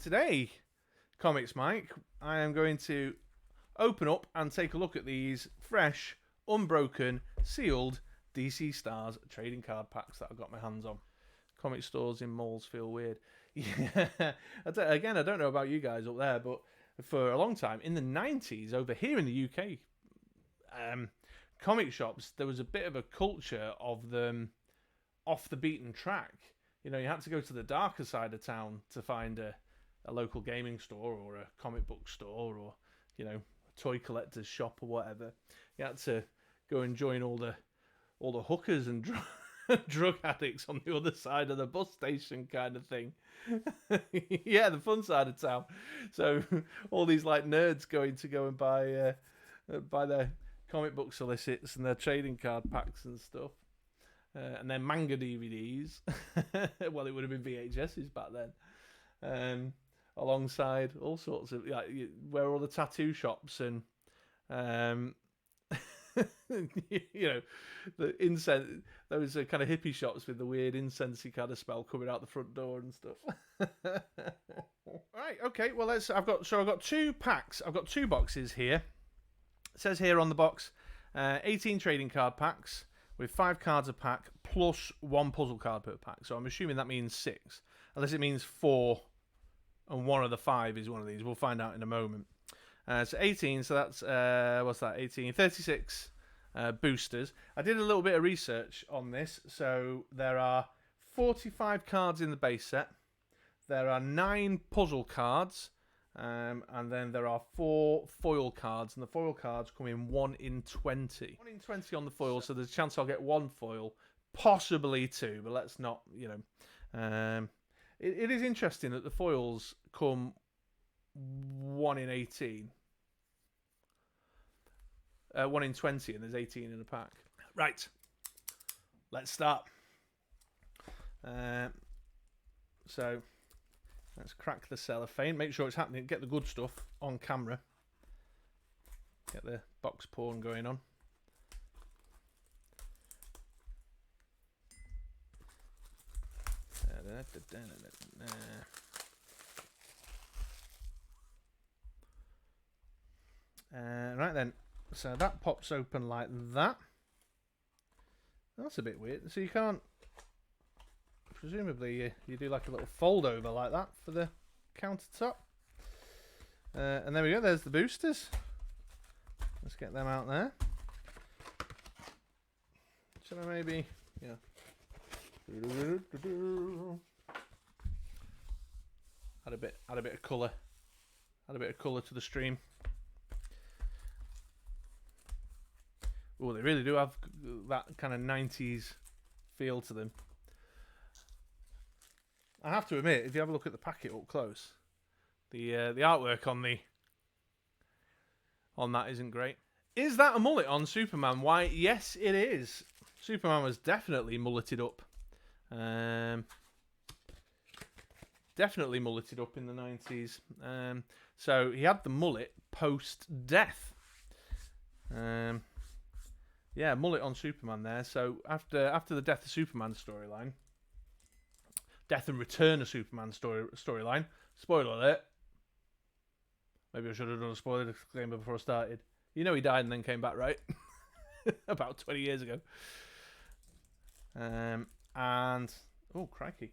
Today, Comics Mike, I am going to open up and take a look at these fresh, unbroken, sealed DC Stars trading card packs that I've got my hands on. Comic stores in malls feel weird. Yeah, again, I don't know about you guys up there, but for a long time, in the 90s, over here in the UK, comic shops, there was a bit of a culture of them off the beaten track. You know, you had to go to the darker side of town to find a local gaming store or a comic book store or, you know, a toy collector's shop or whatever. You had to go and join all the hookers and drug addicts on the other side of the bus station kind of thing. Yeah, the fun side of town. So all these like nerds going to go and buy their comic book solicits and their trading card packs and stuff. And then manga DVDs. Well, it would have been VHSs back then. Alongside all sorts of, like, where all the tattoo shops and, you know, the incense, those kind of hippie shops with the weird incensey kind of smell coming out the front door and stuff. Right, okay, well, I've got two packs. I've got two boxes here. It says here on the box, 18 trading card packs with 5 cards a pack plus 1 puzzle card per pack. So I'm assuming that means 6, unless it means 4 and one of the 5 is one of these. We'll find out in a moment. So 18, so that's, what's that, 18, 36 boosters. I did a little bit of research on this. So there are 45 cards in the base set. There are 9 puzzle cards. And then there are 4 foil cards. And the foil cards come in 1 in 20. 1 in 20 on the foil, so there's a chance I'll get 1 foil. Possibly 2, but let's not, you know. It is interesting that the foils come 1 in 18. 1 in 20, and there's 18 in a pack. Right. Let's start. So, let's crack the cellophane. Make sure it's happening. Get the good stuff on camera. Get the box porn going on. Right then, so that pops open like that. That's a bit weird. So you can't, presumably you do like a little fold over like that for the countertop. And there we go, there's the boosters. Let's get them out there. Should I maybe, yeah. Add a bit of colour. Add a bit of colour to the stream. Oh, they really do have that kind of 90s feel to them. I have to admit, if you have a look at the packet up close, the artwork on that isn't great. Is that a mullet on Superman? Why, yes, it is. Superman was definitely mulleted up. Definitely mulleted up in the 90s. So he had the mullet post-death. Yeah, mullet on Superman there. So after the Death of Superman storyline, Death and Return of Superman storyline. Spoiler alert. Maybe I should have done a spoiler disclaimer before I started. You know he died and then came back, right? About 20 years ago. And oh crikey,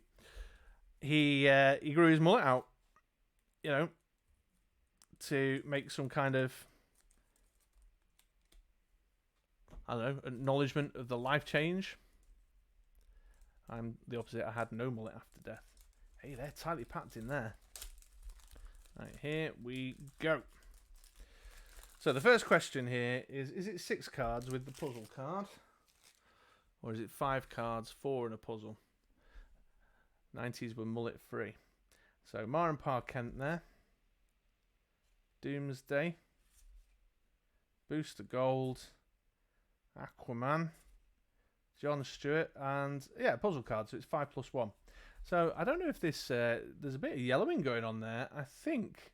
he grew his mullet out, you know, to make some kind of, I don't know, acknowledgement of the life change. I'm the opposite. I had no mullet after death. Hey, they're tightly packed in there. Right, here we go. So the first question here is it 6 cards with the puzzle card? Or is it 5 cards, 4 in a puzzle? 90s were mullet free. So Mar and Pa Kent there. Doomsday. Booster Gold. Aquaman. John Stewart. And yeah, puzzle card. So it's 5 plus 1. So I don't know if this, there's a bit of yellowing going on there. I think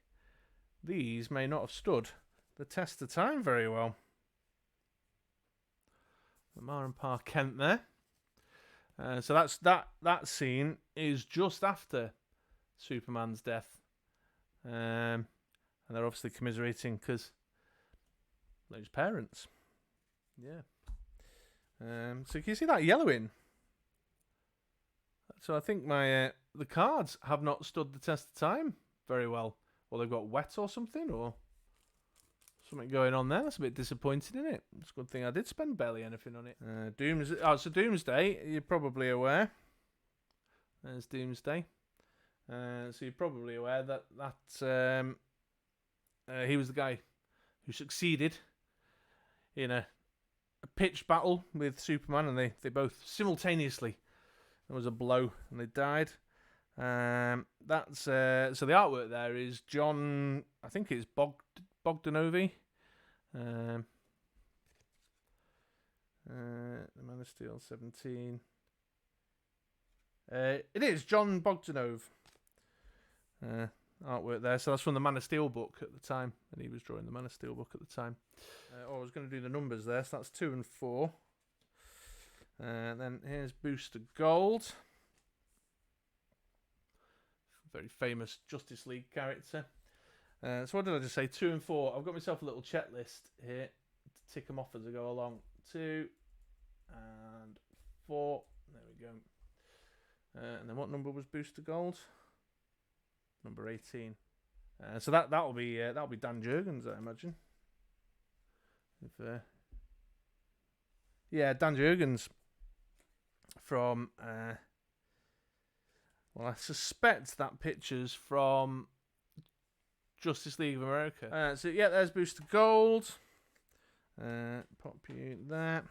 these may not have stood the test of time very well. Mar and Pa Kent there. So that's that scene is just after Superman's death and they're obviously commiserating because those parents. Yeah. So can you see that yellowing? So I think my the cards have not stood the test of time very well, or they've got wet or something, or something going on there. That's a bit disappointing, isn't it? It's a good thing I did spend barely anything on it. So Doomsday, you're probably aware. There's Doomsday. So you're probably aware that he was the guy who succeeded in a pitched battle with Superman, and they both simultaneously, there was a blow and they died. That's so the artwork there is John, I think it's Bogdanovi. The Man of Steel 17. It is John Bogdanove. Artwork there. So that's from the Man of Steel book at the time, and he was drawing the Man of Steel book at the time. I was going to do the numbers there, so that's 2 and 4. Then here's Booster Gold. Very famous Justice League character. So what did I just say? 2 and 4. I've got myself a little checklist here to tick them off as I go along. 2 and 4. There we go. And then what number was Booster Gold? Number 18. So that'll be Dan Jurgens, I imagine. Dan Jurgens from. Well, I suspect that picture's from Justice League of America. So yeah, there's Booster Gold. Pop you there.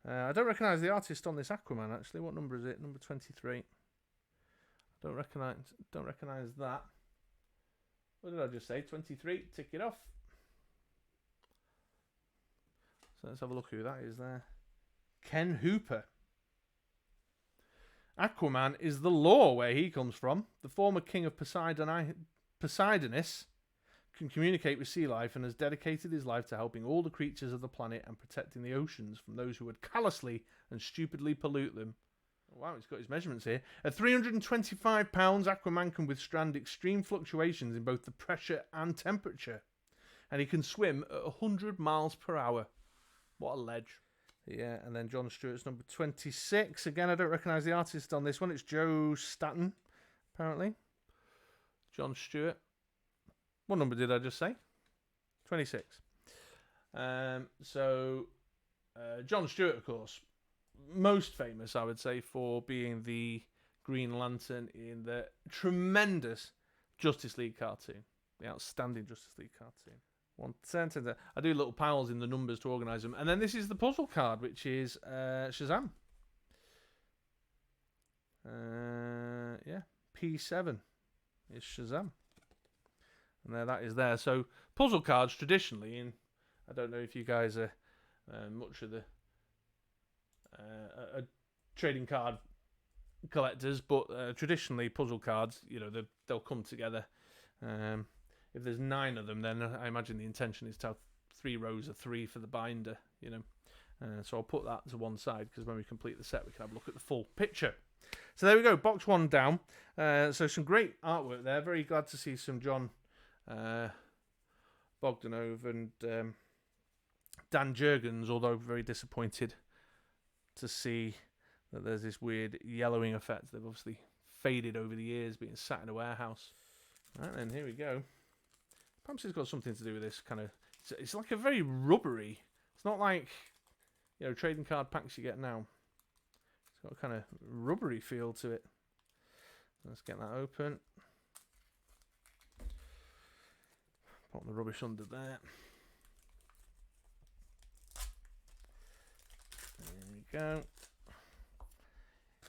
I don't recognise the artist on this Aquaman, actually. What number is it? Number 23. Don't recognise that. What did I just say? 23. Tick it off. So let's have a look who that is there. Ken Hooper. Aquaman is the lore where he comes from. The former king of Poseidonis can communicate with sea life and has dedicated his life to helping all the creatures of the planet and protecting the oceans from those who would callously and stupidly pollute them. Wow, he's got his measurements here. At 325 pounds, Aquaman can withstand extreme fluctuations in both the pressure and temperature. And he can swim at 100 miles per hour. What a ledge. Yeah, and then John Stewart's number 26. Again, I don't recognise the artist on this one. It's Joe Staton, apparently. John Stewart. What number did I just say? 26. John Stewart, of course, most famous, I would say, for being the Green Lantern in the tremendous Justice League cartoon. The outstanding Justice League cartoon. 110. I do little piles in the numbers to organise them. And then this is the puzzle card, which is Shazam. P7 is Shazam. And there that is there. So puzzle cards traditionally, and I don't know if you guys are much of the trading card collectors, but traditionally puzzle cards, they'll come together. If there's 9 of them, then I imagine the intention is to have 3 rows of 3 for the binder, So I'll put that to one side, because when we complete the set, we can have a look at the full picture. So there we go, box 1 down. So some great artwork there. Very glad to see some John Bogdanove and Dan Jurgens, although very disappointed to see that there's this weird yellowing effect. They've obviously faded over the years, being sat in a warehouse. Right then, here we go. Perhaps it's got something to do with this kind of... It's like a very rubbery... It's not like, trading card packs you get now. It's got a kind of rubbery feel to it. Let's get that open. Put the rubbish under there. There we go.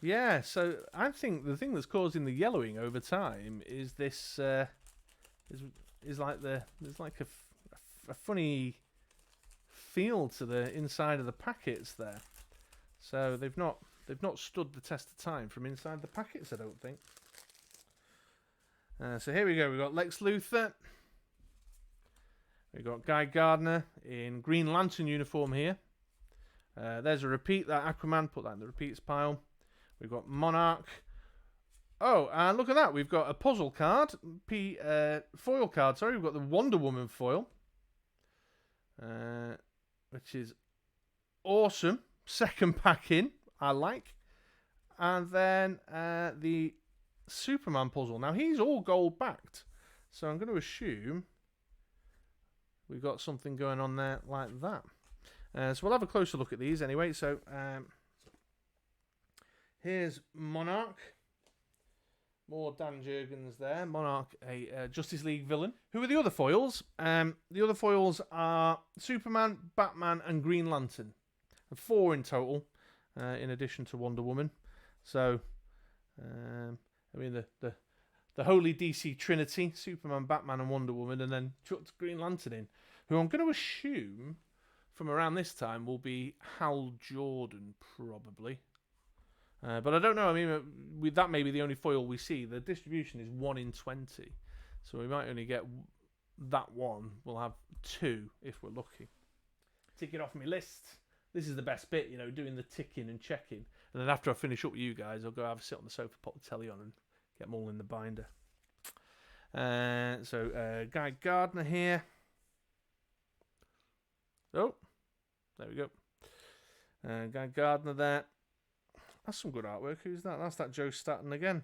Yeah, so I think the thing that's causing the yellowing over time is this... Is like there's like a funny feel to the inside of the packets there. So they've not stood the test of time from inside the packets, I don't think. So here we go. We've got Lex Luthor. We've got Guy Gardner in Green Lantern uniform here. There's a repeat, that Aquaman, put that in the repeats pile. We've got Monarch. Oh, and look at that. We've got a puzzle card. Foil card, sorry. We've got the Wonder Woman foil. Which is awesome. Second pack in. I like. And then the Superman puzzle. Now, he's all gold backed. So I'm going to assume we've got something going on there like that. So we'll have a closer look at these anyway. So here's Monarch. More Dan Jurgens there. Monarch, a Justice League villain. Who are the other foils? The other foils are Superman, Batman, and Green Lantern. 4 in total, in addition to Wonder Woman. So, I mean, the holy DC Trinity, Superman, Batman, and Wonder Woman, and then chucked Green Lantern in, who I'm going to assume from around this time will be Hal Jordan, probably. But I don't know. I mean, that may be the only foil we see. The distribution is 1 in 20. So we might only get that one. We'll have 2 if we're lucky. Tick it off my list. This is the best bit, you know, doing the ticking and checking. And then after I finish up with you guys, I'll go have a sit on the sofa, pop the telly on, and get them all in the binder. So Guy Gardner here. Oh, there we go. Guy Gardner there. That's some good artwork. Who's that? That's that Joe Staton again.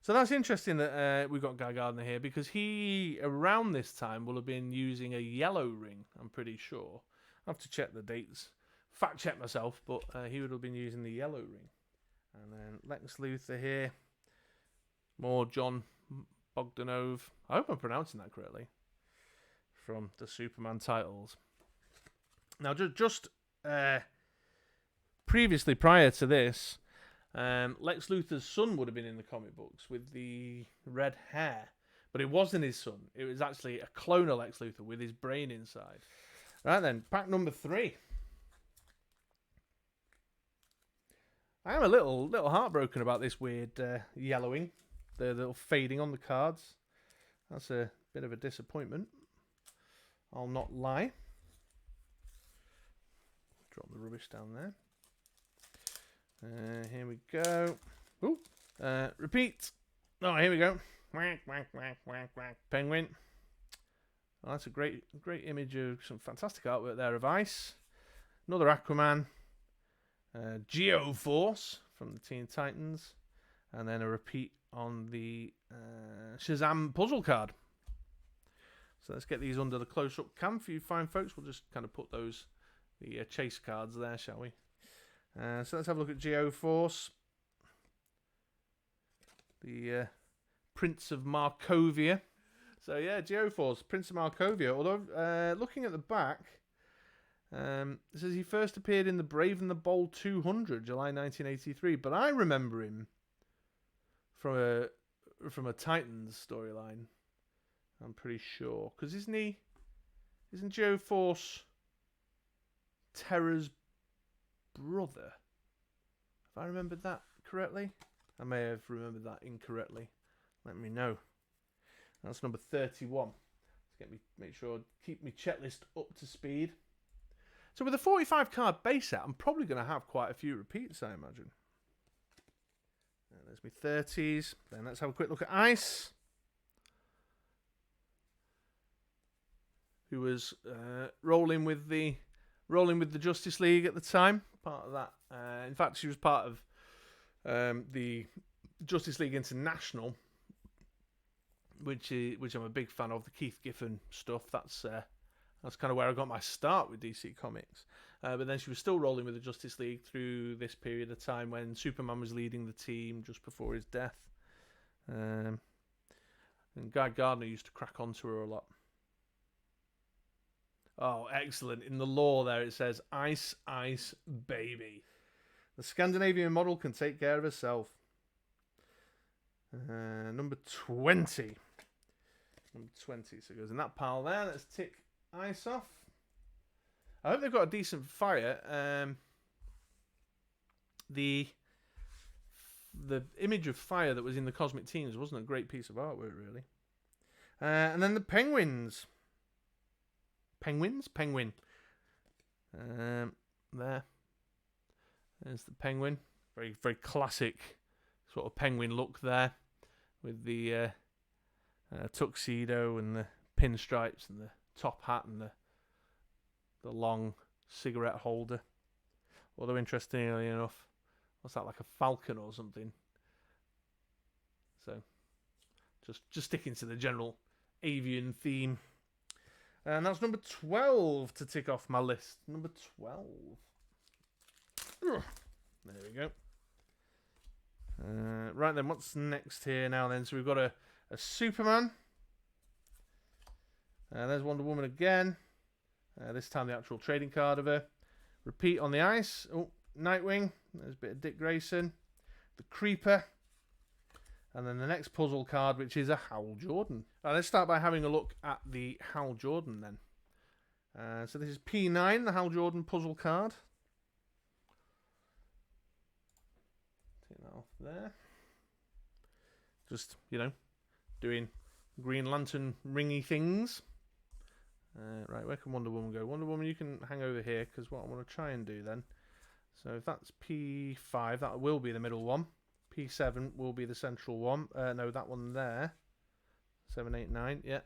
So that's interesting that we've got Guy Gardner here, because he, around this time, will have been using a yellow ring, I'm pretty sure. I have to check the dates. Fact check myself, but he would have been using the yellow ring. And then Lex Luthor here. More John Bogdanove. I hope I'm pronouncing that correctly. From the Superman titles. Now, just previously, prior to this, Lex Luthor's son would have been in the comic books with the red hair. But it wasn't his son. It was actually a clone of Lex Luthor with his brain inside. Right then, pack number 3. I am a little heartbroken about this weird yellowing. The little fading on the cards. That's a bit of a disappointment. I'll not lie. Drop the rubbish down there. Here we go. Ooh. Repeat. Oh, here we go. Whack, whack, whack, whack, whack. Penguin. Oh, that's a great image of some fantastic artwork there of ice. Another Aquaman. Geoforce from the Teen Titans. And then a repeat on the Shazam puzzle card. So let's get these under the close-up cam for you fine folks. We'll just kind of put the chase cards there, shall we? So let's have a look at Geoforce. The Prince of Markovia. So yeah, Geoforce, Prince of Markovia. Although, looking at the back, it says he first appeared in the Brave and the Bold 200, July 1983. But I remember him from a Titans storyline. I'm pretty sure, because isn't Geoforce Terra's brother? If I remembered that correctly, I may have remembered that incorrectly. Let me know. That's number 31. Let's make sure keep my checklist up to speed. So with a 45 card base set, I'm probably going to have quite a few repeats, I imagine. There's my 30s. Then let's have a quick look at Ice, who was rolling with the Justice League at the time. Part of that. In fact, she was part of the Justice League International, which I'm a big fan of, the Keith Giffen stuff. That's kind of where I got my start with DC Comics. But then she was still rolling with the Justice League through this period of time when Superman was leading the team just before his death. And Guy Gardner used to crack onto her a lot. Oh, excellent. In the lore there it says, Ice, Ice, Baby. The Scandinavian model can take care of herself. Number 20. Number 20. So it goes in that pile there. Let's tick Ice off. I hope they've got a decent fire. The image of fire that was in the Cosmic Teens wasn't a great piece of artwork, really. And then the Penguins. Penguin. There. There's the Penguin. Very, very classic sort of penguin look there, with the tuxedo and the pinstripes and the top hat and the long cigarette holder. Although interestingly enough, what's that, like a falcon or something? So just sticking to the general avian theme. And that's number 12 to tick off my list. Number 12. There we go. Right then, what's next here now then? So we've got a Superman. There's Wonder Woman again. This time the actual trading card of her. Repeat on the ice. Oh, Nightwing. There's a bit of Dick Grayson. The Creeper. And then the next puzzle card, which is a Hal Jordan. Let's start by having a look at the Hal Jordan then. So this is P9, the Hal Jordan puzzle card. Take that off there. Just, doing Green Lantern ringy things. Right, where can Wonder Woman go? Wonder Woman, you can hang over here, because what I want to try and do then. So if that's P5, that will be the middle one. P7 will be the central one. No, that one there. 7, 8, 9, yeah.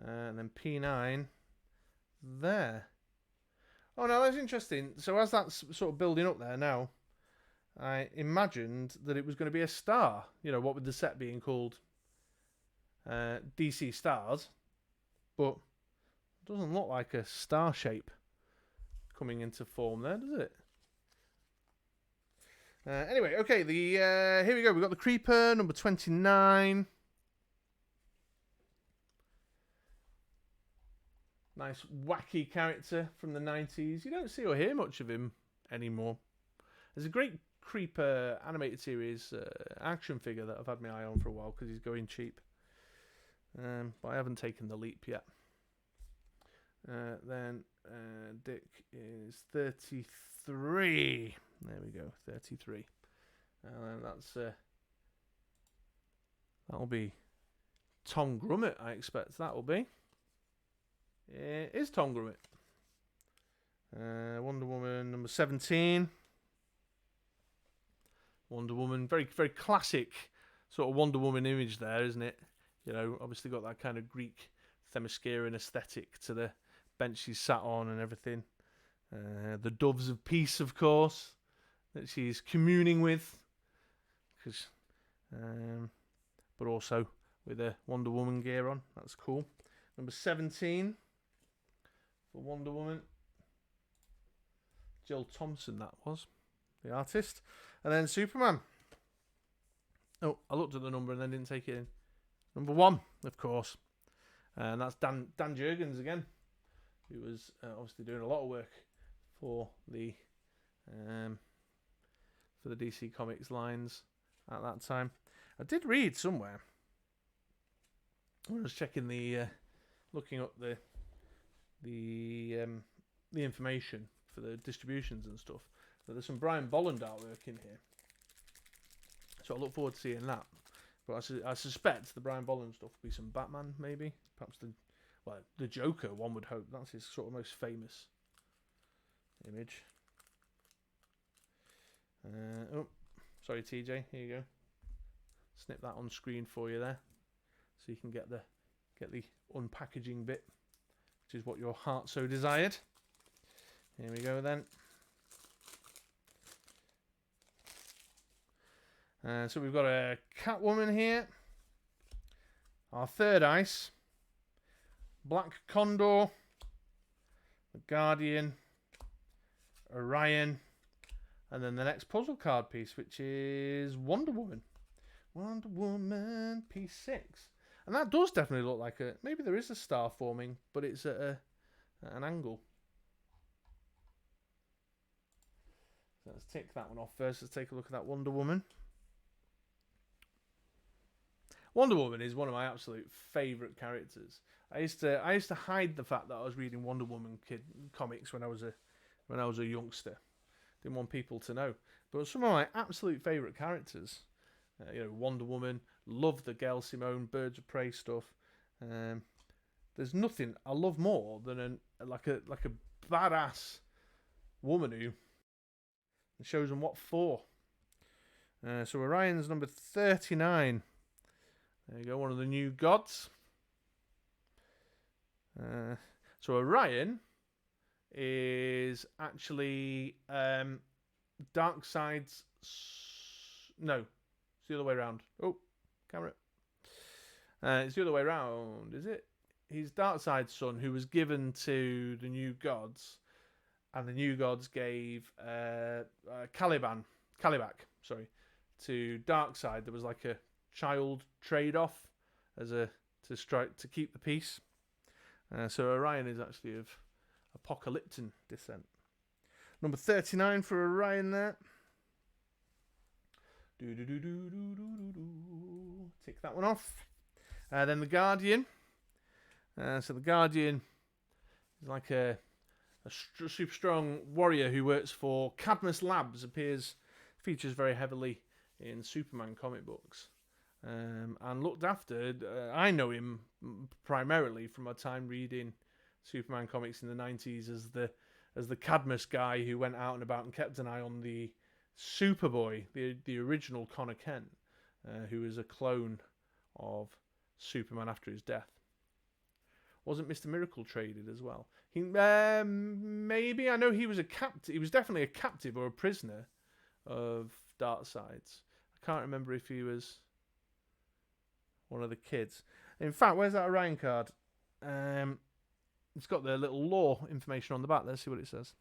And then P9 there. Oh, no, that's interesting. So as that's sort of building up there now, I imagined that it was going to be a star. What with the set being called DC Stars. But it doesn't look like a star shape coming into form there, does it? Anyway, okay, here we go. We've got the Creeper, number 29. Nice wacky character from the 90s. You don't see or hear much of him anymore. There's a great Creeper animated series action figure that I've had my eye on for a while because he's going cheap. But I haven't taken the leap yet. Then Dick is 33. There we go, 33. And that'll be Tom Grummett, I expect that'll be. It is Tom Grummett. Wonder Woman number 17. Wonder Woman, very, very classic sort of Wonder Woman image there, isn't it? Obviously got that kind of Greek Themysciran aesthetic to the bench she's sat on and everything. The doves of peace, of course, that she's communing with. But also with a Wonder Woman gear on. That's cool. Number 17 for Wonder Woman. Jill Thompson, that was the artist. And then Superman. Oh, I looked at the number and then didn't take it in. Number 1, of course. And that's Dan Jurgens again, who was obviously doing a lot of work for the DC Comics lines at that time. I did read somewhere, I was checking looking up the information for the distributions and stuff, that there's some Brian Bolland artwork in here. So I look forward to seeing that. But I suspect the Brian Bolland stuff will be some Batman, maybe. Perhaps the Joker, one would hope. That's his sort of most famous image. Oh, sorry, TJ. Here you go. Snip that on screen for you there, so you can get the unpackaging bit, which is what your heart so desired. Here we go then. So we've got a Catwoman here. Our third ice. Black Condor. The Guardian. Orion. And then the next puzzle card piece, which is Wonder Woman. Wonder Woman P6. And that does definitely look like maybe there is a star forming, but it's at an angle. So let's tick that one off first. Let's take a look at that Wonder Woman. Wonder Woman is one of my absolute favourite characters. I used to hide the fact that I was reading Wonder Woman comics when I was a youngster. Didn't want people to know. But some of my absolute favourite characters, Wonder Woman, love the Gail Simone Birds of Prey stuff. There's nothing I love more than a badass woman who shows them what for. So Orion's number 39. There you go, one of the new gods. So Orion is actually Darkseid's... No, it's the other way around. Oh, camera. It's the other way around, is it? He's Darkseid's son, who was given to the new gods, and the new gods gave Caliban, sorry, to Darkseid. There was like a child trade-off as a to keep the peace. So Orion is actually of Apocalyptan descent. Number 39 for Orion there. Tick that one off. Then the Guardian. So the Guardian is like a super strong warrior who works for Cadmus Labs. Features very heavily in Superman comic books. And looked after. I know him primarily from my time reading Superman comics in the 90s as the Cadmus guy who went out and about and kept an eye on the Superboy, the original Connor Kent, who was a clone of Superman after his death. Wasn't Mr. Miracle traded as well? He maybe, I know he was a captive. He was definitely a captive or a prisoner of Darkseid's. I can't remember if he was one of the kids. In fact, where's that Orion card? It's got the little lore information on the back. Let's see what it says.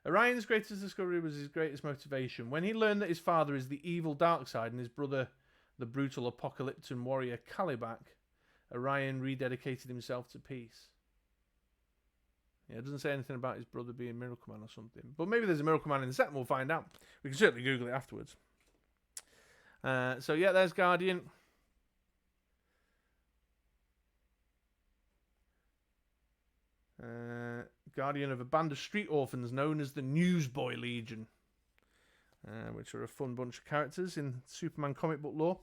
Orion's greatest discovery was his greatest motivation. When he learned that his father is the evil Darkseid and his brother, the brutal Apocalyptan warrior Caliban, Orion rededicated himself to peace. Yeah, it doesn't say anything about his brother being Miracle Man or something. But maybe there's a Miracle Man in the set and we'll find out. We can certainly Google it afterwards. So yeah, there's Guardian. Guardian of a band of street orphans known as the Newsboy Legion, which are a fun bunch of characters in Superman comic book lore.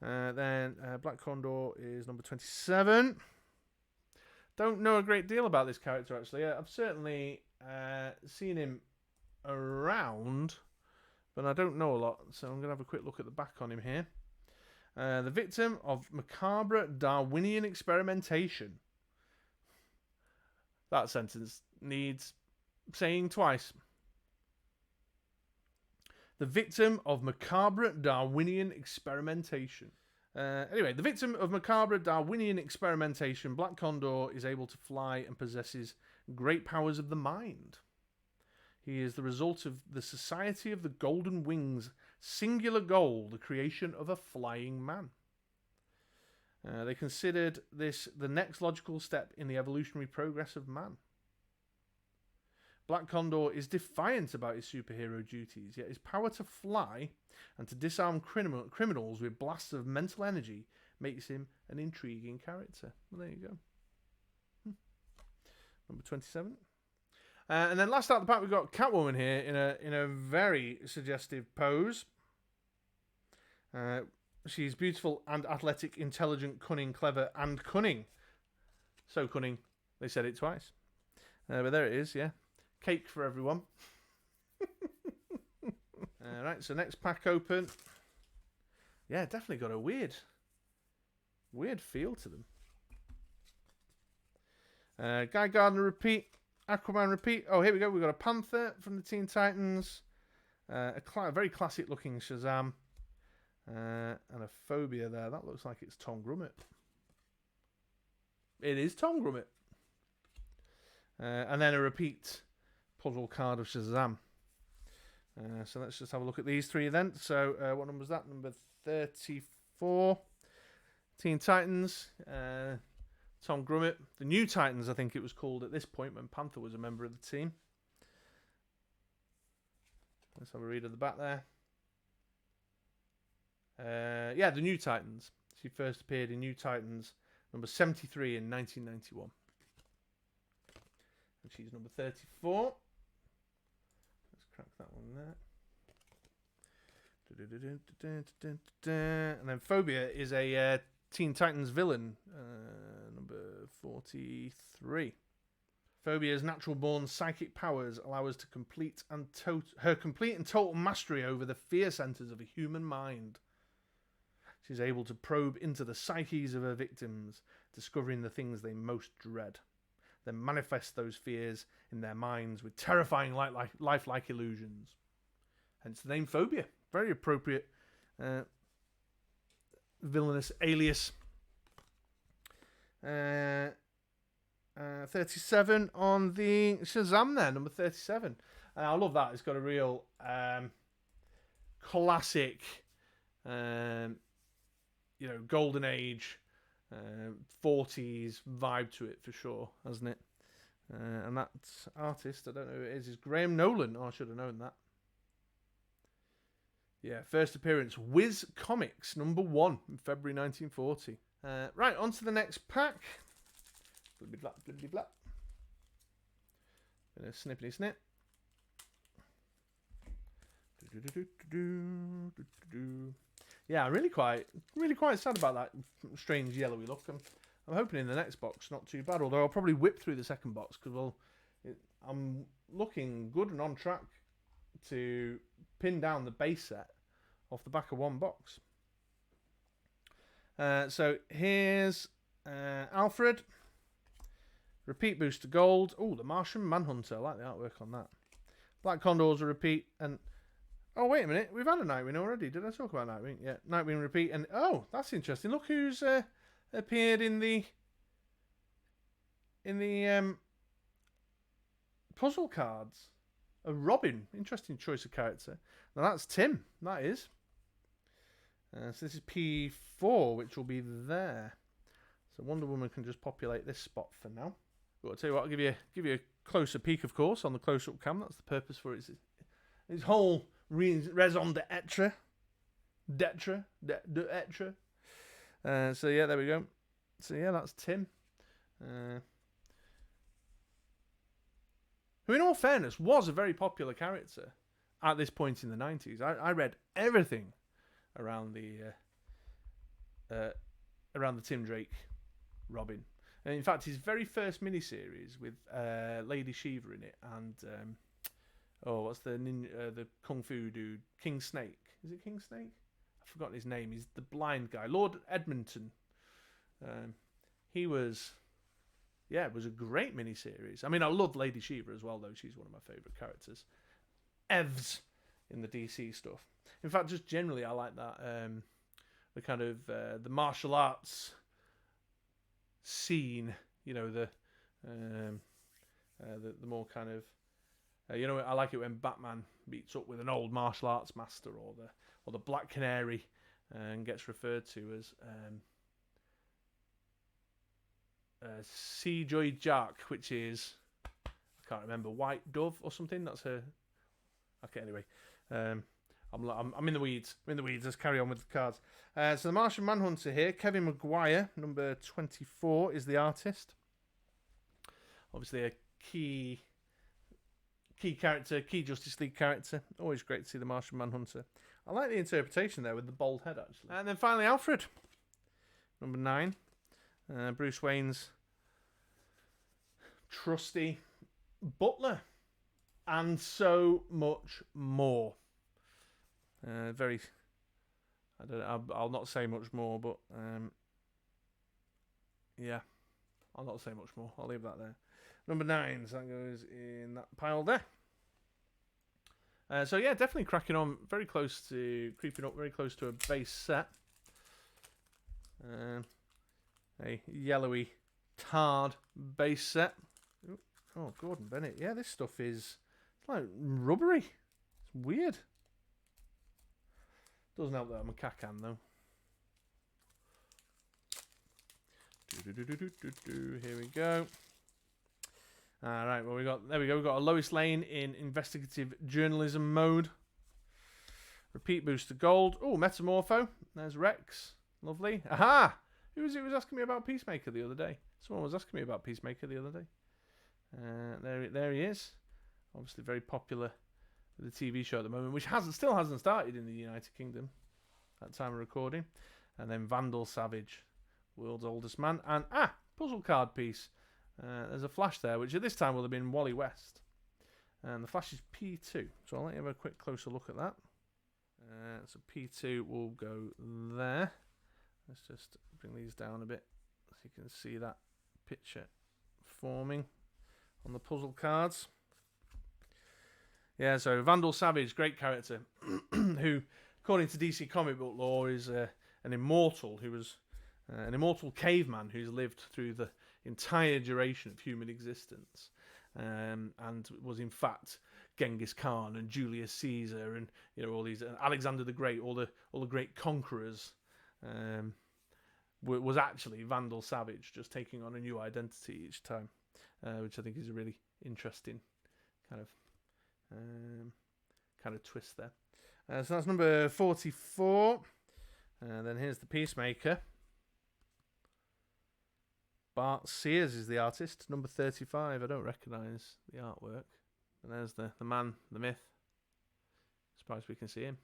Then Black Condor is number 27. Don't know a great deal about this character, actually. I've certainly seen him around, but I don't know a lot, so I'm going to have a quick look at the back on him here. The victim of macabre Darwinian experimentation. That sentence needs saying twice. The victim of macabre Darwinian experimentation. Anyway, the victim of macabre Darwinian experimentation, Black Condor is able to fly and possesses great powers of the mind. He is the result of the Society of the Golden Wings' singular goal, the creation of a flying man. They considered this the next logical step in the evolutionary progress of man. Black Condor is defiant about his superhero duties, yet his power to fly and to disarm criminals with blasts of mental energy makes him an intriguing character. Well, there you go. Number 27. And then last out the pack, we've got Catwoman here in a very suggestive pose. She's beautiful and athletic, intelligent, cunning, clever, and cunning. So cunning, they said it twice. But there it is, yeah. Cake for everyone. Alright, so next pack open. Yeah, definitely got a weird feel to them. Guy Gardner repeat. Aquaman repeat. Oh, here we go. We've got a Panther from the Teen Titans. A very classic looking Shazam. And a Phobia there. That looks like it's Tom Grummett. It is Tom Grummett. And then a repeat puzzle card of Shazam. So let's just have a look at these three then. So what number was that? Number 34. Teen Titans. Tom Grummett. The New Titans, I think it was called at this point when Panther was a member of the team. Let's have a read of the back there. Yeah, the New Titans. She first appeared in New Titans number 73 in 1991. And she's number 34. Let's crack that one there. And then Phobia is a Teen Titans villain, number 43. Phobia's natural-born psychic powers allow us to her complete and total mastery over the fear centers of a human mind. She's able to probe into the psyches of her victims, discovering the things they most dread, then manifest those fears in their minds with terrifying lifelike illusions. Hence the name Phobia. Very appropriate villainous alias. 37 on the Shazam there, number 37. And I love that. It's got a real classic, golden age, 40s vibe to it for sure, hasn't it? And that artist, I don't know who it is Graham Nolan. Oh, I should have known that. Yeah, first appearance, Whiz Comics, number 1, in February 1940. Right, on to the next pack. Blibbly blap, blibbly blap. Bit of snippety snip. Yeah, I'm really quite sad about that strange yellowy look. I'm hoping in the next box not too bad. Although I'll probably whip through the second box because I'm looking good and on track to pin down the base set off the back of one box. So here's Alfred. Repeat boost to gold. Oh, the Martian Manhunter. I like the artwork on that. Black Condor's a repeat. And oh, wait a minute. We've had a Nightwing already. Did I talk about Nightwing? Yeah, Nightwing repeat. And oh, that's interesting. Look who's appeared in the puzzle cards. A Robin. Interesting choice of character. Now that's Tim. That is. So this is P4, which will be there. So Wonder Woman can just populate this spot for now. But I'll tell you what, I'll give you a closer peek, of course, on the close-up cam. That's the purpose for it. His whole raison d'etre. D'etre. So yeah, there we go. So yeah, that's Tim. Who, in all fairness, was a very popular character at this point in the 90s. I read everything around the Tim Drake Robin. And in fact, his very first miniseries with Lady Shiva in it, and what's the kung fu dude? King Snake. Is it King Snake? I've forgotten his name. He's the blind guy, Lord Edmonton. He was, it was a great miniseries. I mean, I love Lady Shiva as well, though. She's one of my favourite characters. Evs in the DC stuff. In fact, just generally, I like that the kind of the martial arts scene. You know, the more kind of I like it when Batman meets up with an old martial arts master, or the Black Canary, and gets referred to as Seajoy Jark, which is, I can't remember, White Dove or something. That's her. Okay, anyway. I'm in the weeds. Let's carry on with the cards. So the Martian Manhunter here, Kevin Maguire, number 24, is the artist. Obviously a key character, key Justice League character. Always great to see the Martian Manhunter. I like the interpretation there with the bald head, actually. And then finally Alfred, number 9. Bruce Wayne's trusty butler. And so much more. I'll not say much more, but yeah, I'll not say much more. I'll leave that there. Number 9, so that goes in that pile there. So yeah, definitely cracking on, creeping up very close to a base set. A yellowy, tarred base set. Oh, Gordon Bennett. Yeah, this stuff is like rubbery. It's weird. Doesn't help that I'm a cacan though. Here we go. All right, well, there we go. We've got a Lois Lane in investigative journalism mode. Repeat boost to gold. Oh, Metamorpho. There's Rex. Lovely. Aha! Who was asking me about Peacemaker the other day? Someone was asking me about Peacemaker the other day. There he is. Obviously very popular with the TV show at the moment, which still hasn't started in the United Kingdom at time of recording. And then Vandal Savage, world's oldest man, and puzzle card piece. There's a Flash there, which at this time would have been Wally West. And the Flash is P2. So I'll let you have a quick closer look at that. So P2 will go there. Let's just bring these down a bit so you can see that picture forming on the puzzle cards. Yeah, so Vandal Savage, great character, who, according to DC comic book lore, is an immortal who was an immortal caveman who's lived through the entire duration of human existence, and was in fact Genghis Khan and Julius Caesar and all these Alexander the Great, all the great conquerors. Was actually Vandal Savage, just taking on a new identity each time, which I think is a really interesting kind of twist there. So that's number 44. Then here's the Peacemaker. Bart Sears is the artist. Number 35. I don't recognise the artwork. And there's the man, the myth. Surprised we can see him.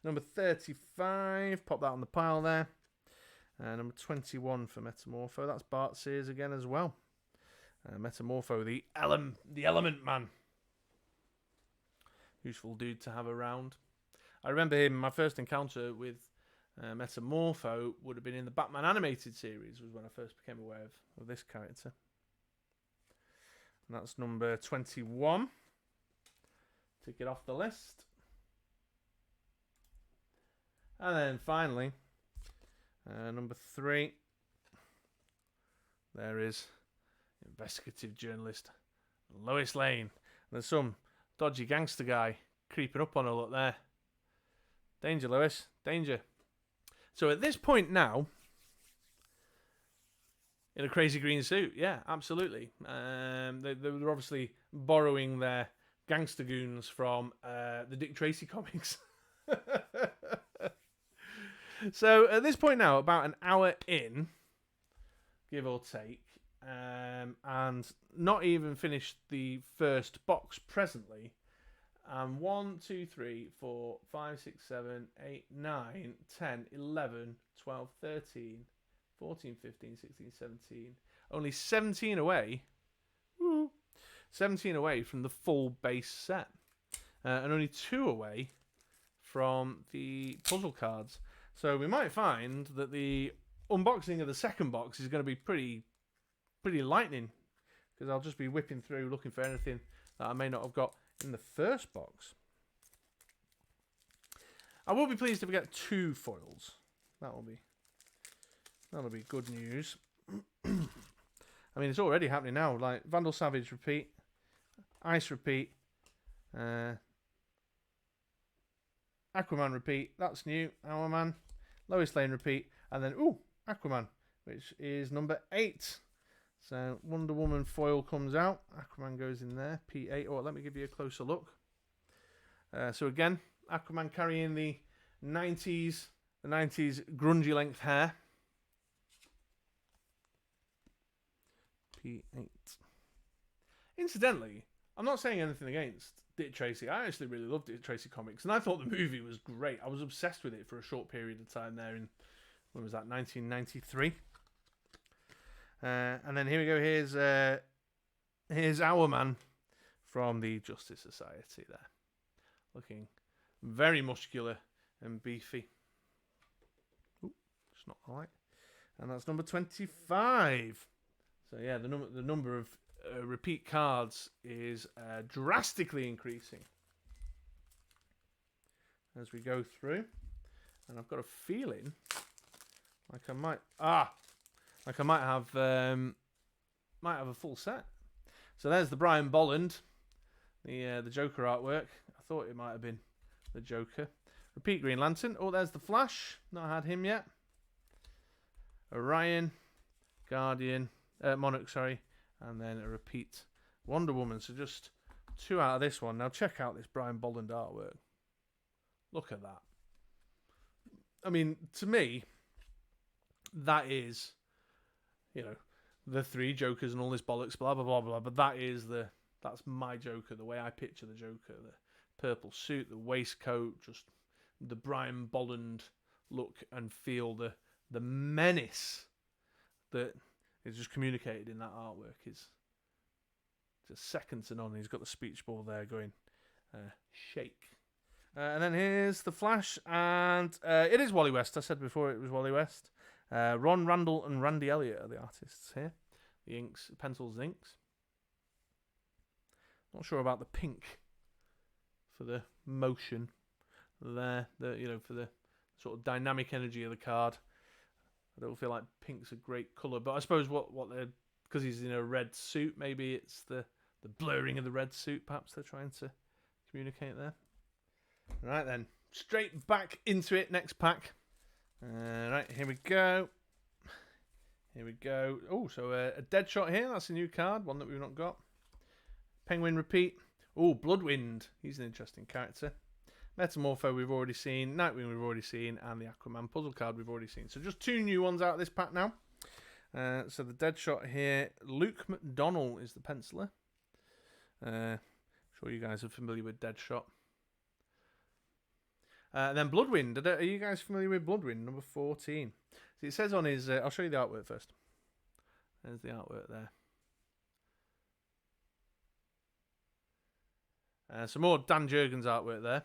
Number 35. Pop that on the pile there. Number 21 for Metamorpho. That's Bart Sears again as well. Metamorpho, the Element Man. Useful dude to have around. I remember him, my first encounter with Metamorpho would have been in the Batman animated series, was when I first became aware of this character. And that's number 21. Tick it off the list. And then finally, number 3. There is investigative journalist Lois Lane. There's some dodgy gangster guy creeping up on her, look there. Danger, Lois, danger. So at this point now, in a crazy green suit, yeah, absolutely. They're obviously borrowing their gangster goons from the Dick Tracy comics. So at this point now, about an hour in, give or take, and not even finished the first box presently. 1, 2, 3, 4, 5, 6, 7, 8, 9, 10, 11, 12, 13, 14, 15, 16, 17. Only 17 away. Woo, 17 away from the full base set. And only 2 away from the puzzle cards. So we might find that the unboxing of the second box is going to be pretty lightning, because I'll just be whipping through looking for anything that I may not have got in the first box. I will be pleased if we get 2 foils. That'll be good news. I mean, it's already happening now. Like Vandal Savage repeat, Ice repeat, Aquaman repeat. That's new. Aquaman, Lois Lane repeat, and then Aquaman, which is number 8. So Wonder Woman foil comes out. Aquaman goes in there. P8. Oh, let me give you a closer look. So again, Aquaman carrying the 90s grungy length hair. P8. Incidentally, I'm not saying anything against Dick Tracy. I actually really loved Dick Tracy comics, and I thought the movie was great. I was obsessed with it for a short period of time there in, when was that, 1993? And then here we go. Here's our man from the Justice Society there, looking very muscular and beefy. It's not quite. And that's number 25. So yeah, the number of repeat cards is drastically increasing as we go through, and I've got a feeling like I might have a full set. So there's the Brian Bolland, the Joker artwork. I thought it might have been the Joker. Repeat Green Lantern. Oh, there's the Flash. Not had him yet. Orion, Guardian, Monarch, sorry, and then a repeat Wonder Woman. So just 2 out of this one. Now check out this Brian Bolland artwork. Look at that. I mean, to me, that is, the 3 Jokers and all this bollocks, blah blah blah blah. But that's my Joker. The way I picture the Joker, the purple suit, the waistcoat, just the Brian Bolland look and feel, the menace that is just communicated in that artwork is just second to none. He's got the speech ball there going, shake. And then here's the Flash, and it is Wally West. I said before it was Wally West. Ron Randall and Randy Elliott are the artists here. The inks, pencils and inks. Not sure about the pink for the motion there. For the sort of dynamic energy of the card. I don't feel like pink's a great colour, but I suppose what they're, because he's in a red suit, maybe it's the blurring of the red suit. Perhaps they're trying to communicate there. Right then, straight back into it. Next pack. Right, here we go. Oh, so a Deadshot here. That's a new card, one that we've not got. Penguin repeat. Oh, Bloodwind. He's an interesting character. Metamorpho we've already seen. Nightwing we've already seen. And the Aquaman puzzle card we've already seen. So just 2 new ones out of this pack now. So the Deadshot here. Luke McDonnell is the penciler. Sure you guys are familiar with Deadshot. Then Bloodwind. Are you guys familiar with Bloodwind, number 14? See, it says on his... I'll show you the artwork first. There's the artwork there. Some more Dan Jurgens artwork there.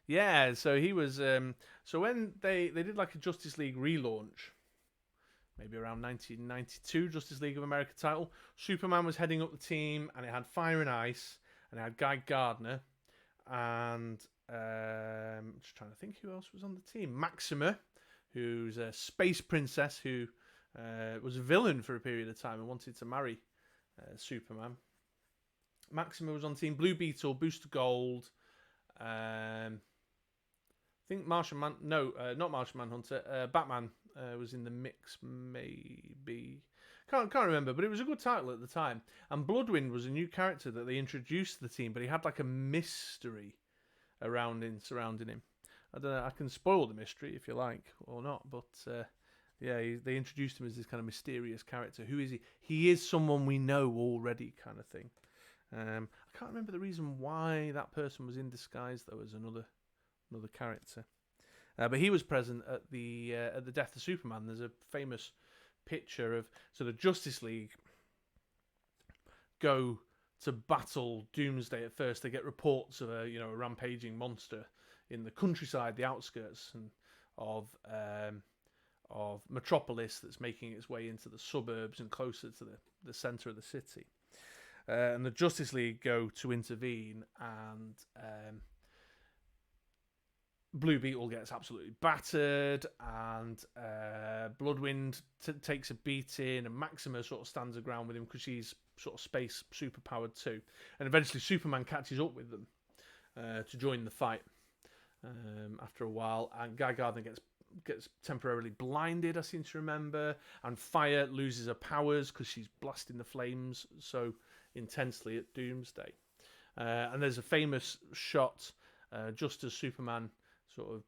Yeah, so he was... so when they did like a Justice League relaunch, maybe around 1992, Justice League of America title, Superman was heading up the team, and it had Fire and Ice, and it had Guy Gardner, and... just trying to think who else was on the team. Maxima, who's a space princess who was a villain for a period of time and wanted to marry Superman. Maxima was on the team. Blue Beetle, Booster Gold. I think Martian Man. No, not Martian Manhunter. Batman was in the mix, maybe. Can't remember, but it was a good title at the time. And Bloodwind was a new character that they introduced to the team, but he had like a mystery surrounding him. I don't know. I can spoil the mystery if you like or not, but they introduced him as this kind of mysterious character. Who is he? He is someone we know already, kind of thing. I can't remember the reason why that person was in disguise though as another character, but he was present at the death of Superman. There's a famous picture of the Justice League go to battle Doomsday. At first they get reports of a rampaging monster in the countryside, the outskirts of Metropolis, that's making its way into the suburbs and closer to the centre of the city. And the Justice League go to intervene, and Blue Beetle gets absolutely battered, and Bloodwind takes a beating, and Maxima sort of stands her ground with him because she's sort of space superpowered too. And eventually Superman catches up with them to join the fight after a while, and Guy Gardner gets temporarily blinded, I seem to remember, and Fire loses her powers because she's blasting the flames so intensely at Doomsday. And there's a famous shot just as Superman sort of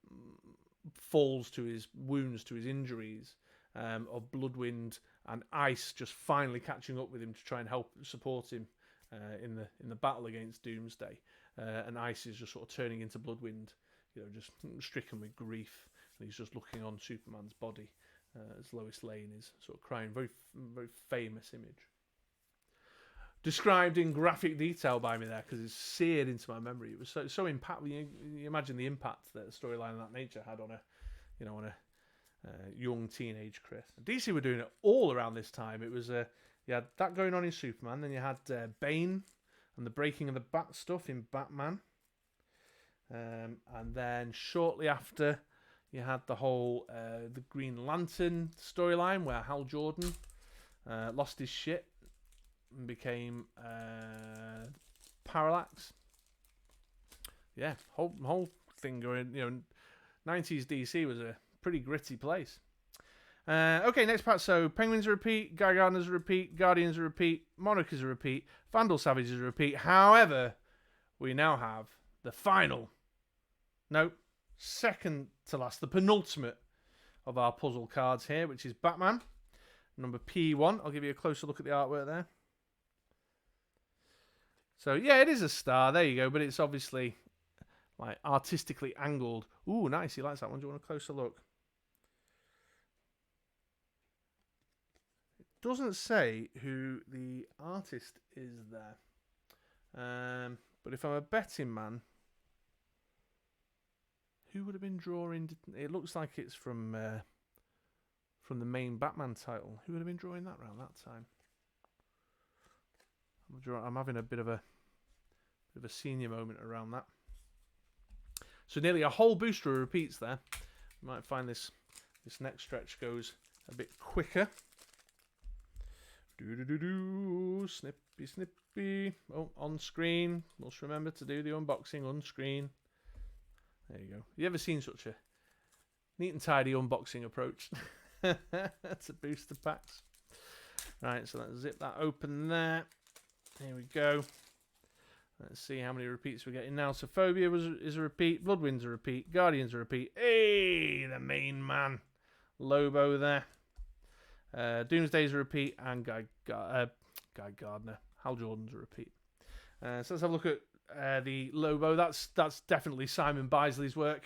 falls to his wounds, to his injuries, of Bloodwind and Ice just finally catching up with him to try and help support him in the battle against Doomsday. And Ice is just sort of turning into Bloodwind, just stricken with grief, and he's just looking on Superman's body as Lois Lane is sort of crying. Very, very famous image. Described in graphic detail by me there because it's seared into my memory. It was so impactful. You imagine the impact that a storyline of that nature had on a young teenage Chris. DC were doing it all around this time. It was you had that going on in Superman, then you had Bane and the breaking of the Bat stuff in Batman, and then shortly after you had the whole the Green Lantern storyline where Hal Jordan lost his shit and became Parallax. Yeah, whole thing going. 90s DC was a pretty gritty place. Okay, next part. So Penguin's a repeat, Guy Gardner's a repeat, Guardian's a repeat, Monarch is a repeat, Vandal Savage is a repeat. However, we now have the second to last, the penultimate of our puzzle cards here, which is Batman, number P1. I'll give you a closer look at the artwork there. So yeah, it is a star. There you go, but it's obviously like artistically angled. Ooh, nice. He likes that one. Do you want a closer look? doesn't say who the artist is there. But if I'm a betting man, who would have been drawing? It looks like it's from the main Batman title. Who would have been drawing that around that time? I'm having a bit of a senior moment around that. So nearly a whole booster of repeats there. You might find this next stretch goes a bit quicker. Snippy, snippy. Oh, on screen. Must remember to do the unboxing on screen. There you go. You ever seen such a neat and tidy unboxing approach? That's a booster packs. Right, so let's zip that open there. Here we go. Let's see how many repeats we're getting now. So Phobia is a repeat. Bloodwind's a repeat. Guardian's a repeat. Hey, the main man. Lobo there. Doomsday's a repeat. And Guy Gardner. Hal Jordan's a repeat. So let's have a look at the Lobo. That's definitely Simon Bisley's work.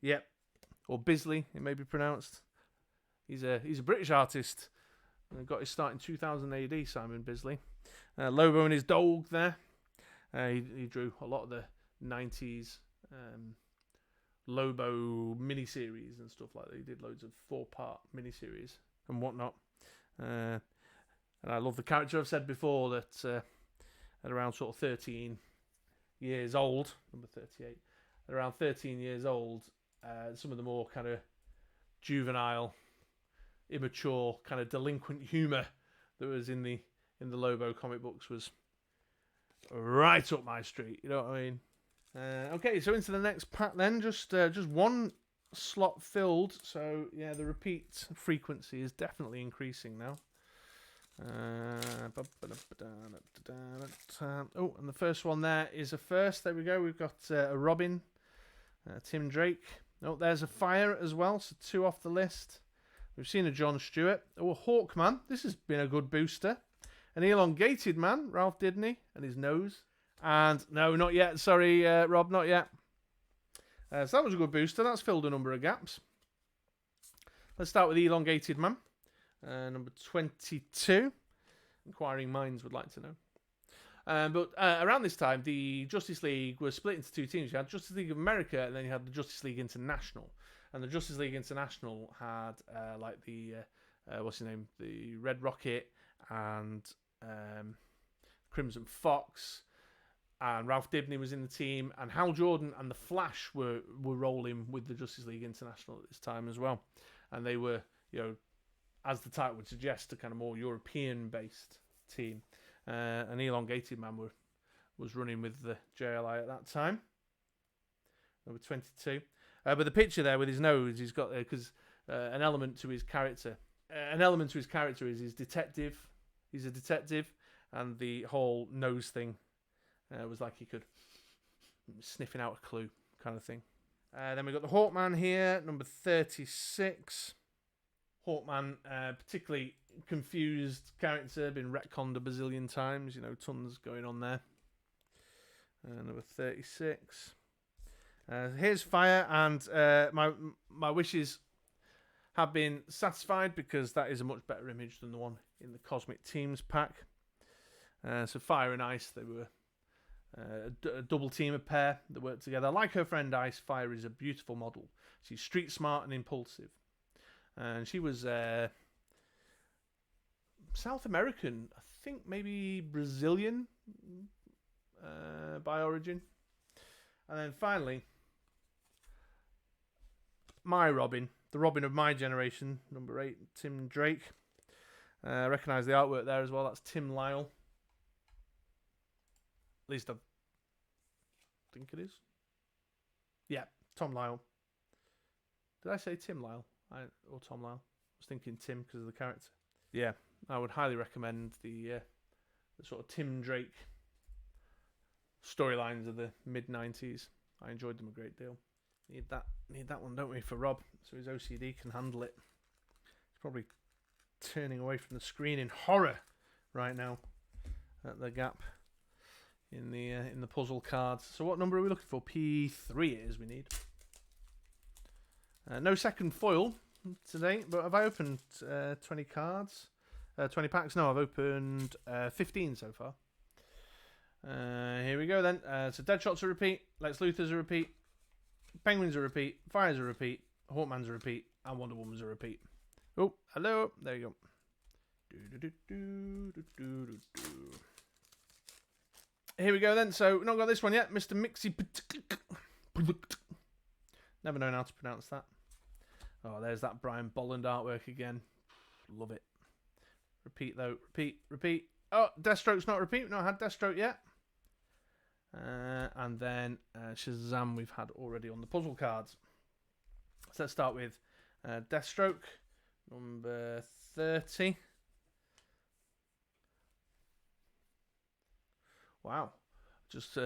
Yep. Or Bisley, it may be pronounced. He's a British artist. Got his start in 2000 AD, Simon Bisley. Lobo and his dog there. He drew a lot of the 90s Lobo miniseries and stuff like that. He did loads of 4-part miniseries and whatnot. And I love the character. I've said before that at around sort of 13 years old, number 38, at around 13 years old, some of the more kind of juvenile, immature, kind of delinquent humour that was in the Lobo comic books was right up my street. You know what I mean? Okay, so into the next pack then. Just one slot filled. So yeah, the repeat frequency is definitely increasing now. Oh, and the first one there is a first. There we go. We've got a Robin, Tim Drake. Oh, there's a Fire as well. So 2 off the list. We've seen a John Stewart. Oh, a Hawkman. This has been a good booster. An Elongated Man, Ralph Dibny, and his nose. And no, not yet. Sorry, Rob, not yet. So that was a good booster. That's filled a number of gaps. Let's start with Elongated Man. Number 22. Inquiring minds would like to know. But around this time, the Justice League was split into 2 teams. You had Justice League of America, and then you had the Justice League International. And the Justice League International had like the what's his name, the Red Rocket and Crimson Fox, and Ralph Dibny was in the team, and Hal Jordan and the Flash were rolling with the Justice League International at this time as well. And they were, you know, as the title would suggest, a kind of more European-based team. An Elongated Man was running with the JLI at that time. Number 22. But the picture there with his nose, he's got because an element to his character. An element to his character is his detective. He's a detective, and the whole nose thing was like he could sniffing out a clue kind of thing. Then we've got the Hawkman here, number 36. Hawkman, particularly confused character, been retconned a bazillion times. You know, tons going on there. Number 36. Here's Fire, and my wishes have been satisfied because that is a much better image than the one in the Cosmic Teams pack. So Fire and Ice, they were a double team, a pair that worked together. Like her friend Ice, Fire is a beautiful model. She's street smart and impulsive. And she was South American, I think maybe Brazilian by origin. And then finally, my Robin, the Robin of my generation, number 8, Tim Drake. I recognise the artwork there as well. That's Tim Lyle. At least I think it is. Yeah, Tom Lyle. Did I say Tim Lyle or Tom Lyle? I was thinking Tim because of the character. Yeah, I would highly recommend the sort of Tim Drake storylines of the mid-90s. I enjoyed them a great deal. Need that one, don't we, for Rob, so his OCD can handle it. He's probably turning away from the screen in horror right now at the gap in the puzzle cards. So what number are we looking for? P3 it is we need. No second foil today, but have I opened 20 cards? 20 packs. No, I've opened 15 so far. Here we go then. So Deadshot's a repeat, Lex Luthor's a repeat, Penguin's a repeat, Fire's a repeat, Hawkman's a repeat, and Wonder Woman's a repeat. Oh, hello. There you go. Here we go then. So, not got this one yet. Mr. Mixie. Never known how to pronounce that. Oh, there's that Brian Bolland artwork again. Love it. Repeat though. Repeat. Oh, Deathstroke's not a repeat. We've not had Deathstroke yet. And then Shazam we've had already on the puzzle cards. So let's start with Deathstroke, number 30. Wow. Just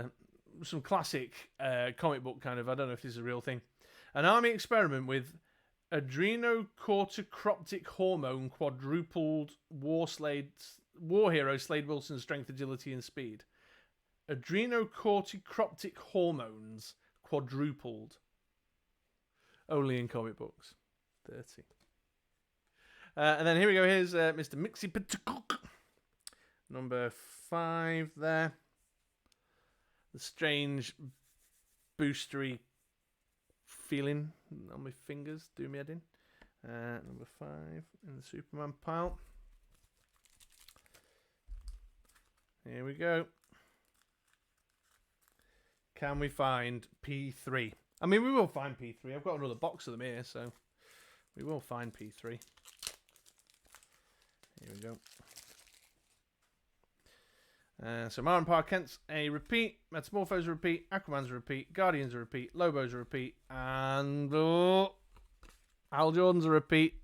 some classic comic book kind of, I don't know if this is a real thing. An army experiment with adrenocorticoptic hormone quadrupled war hero Slade Wilson's strength, agility, and speed. Adrenocorticoptic hormones quadrupled. Only in comic books. 30. And then here we go. Here's Mr. Mixie number 5 there. The strange boostery feeling on my fingers. Do me head in. Number 5 in the Superman pile. Here we go. Can we find P3? I mean, we will find P3. I've got another box of them here, so we will find P3. Here we go. So Mara and Parkent's a repeat, Metamorpho's a repeat, Aquaman's a repeat, Guardian's a repeat, Lobo's a repeat, and Hal Jordan's a repeat.